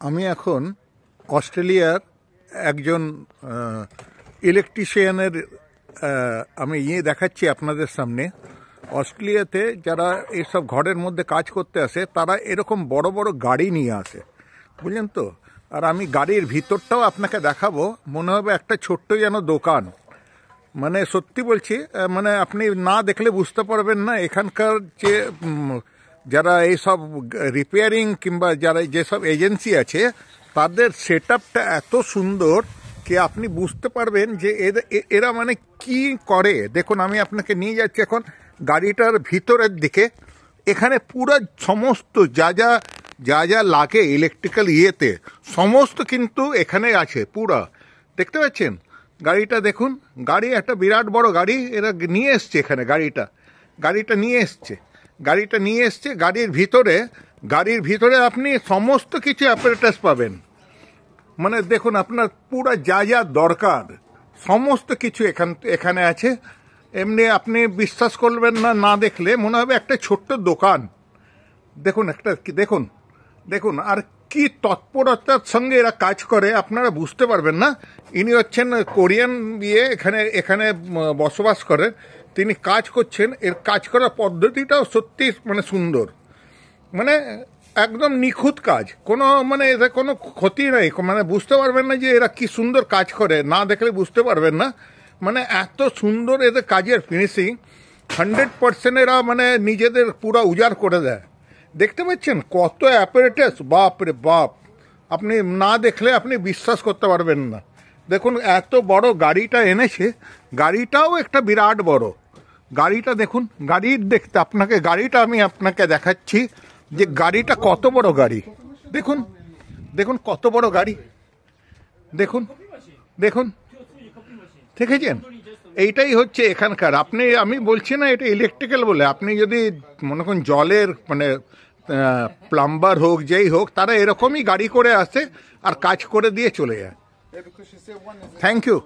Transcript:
আমি এখন অস্ট্রেলিয়ার একজন ইলেকট্রিশিয়ানের আমি দেখাচ্ছি আপনাদের সামনে। অস্ট্রেলিয়াতে যারা এইসব ঘরের মধ্যে কাজ করতে আসে তারা এরকম বড় বড় গাড়ি নিয়ে আসে, বুঝলেন তো। আর আমি গাড়ির ভিতরটাও আপনাকে দেখাবো, মনে হবে একটা ছোট্ট যেন দোকান। মানে সত্যি বলছি, মানে আপনি না দেখলে বুঝতে পারবেন না এখানকার যে যারা এইসব রিপেয়ারিং কিংবা যারা যেসব এজেন্সি আছে তাদের সেট আপটা এত সুন্দর কি আপনি বুঝতে পারবেন যে এরা মানে কি করে। দেখুন, আমি আপনাকে নিয়ে যাচ্ছি এখন গাড়িটার ভিতরের দিকে। এখানে পুরো সমস্ত যা যা লাগে ইলেকট্রিক্যাল সমস্ত কিন্তু এখানে আছে পুরা। দেখতে পাচ্ছেন গাড়িটা? দেখুন, গাড়ি একটা বিরাট বড় গাড়ি এরা নিয়ে এসছে এখানে। গাড়িটা নিয়ে এসছে গাড়ির ভিতরে আপনি সমস্ত কিছু অ্যাপারেটাস পাবেন। মানে দেখুন, আপনার পুরো যা দরকার সমস্ত কিছু এখানে আছে। এমনি আপনি বিশ্বাস করবেন না দেখলে মনে হবে একটা ছোট্ট দোকান। দেখুন আর কি তৎপরতার সঙ্গে এরা কাজ করে আপনারা বুঝতে পারবেন না। ইনি হচ্ছেন কোরিয়ান এখানে বসবাস করেন, তিনি কাজ করছেন। এর কাজ করার পদ্ধতিটাও সত্যি মানে সুন্দর, মানে একদম নিখুঁত কাজ, এতে কোনো ক্ষতি নেই। মানে বুঝতে পারবেন না যে এরা কি সুন্দর কাজ করে, না দেখলে বুঝতে পারবেন না। মানে এত সুন্দর এদের কাজের ফিনিশিং, 100% এরা মানে নিজেদের পুরো উজাড় করে দেয়। দেখতে পাচ্ছেন কত অ্যাপারেটাস, বাপ রে বাপ! আপনি না দেখলে আপনি বিশ্বাস করতে পারবেন না। দেখুন এত বড় গাড়িটা এনেছে, গাড়িটাও একটা বিরাট বড়। গাড়িটা দেখুন, গাড়িটা আমি আপনাকে দেখাচ্ছি যে গাড়িটা কত বড় গাড়ি। দেখুন কত বড় গাড়ি। দেখুন দেখেছেন? এইটাই হচ্ছে এখানকার। আমি বলছি না এটা ইলেকট্রিক্যাল বলে। আপনি যদি মনে করেন জলের মানে প্লাম্বার হোক, যেই হোক, তারা এরকমই গাড়ি করে আসে আর কাজ করে দিয়ে চলে যায়। Thank you.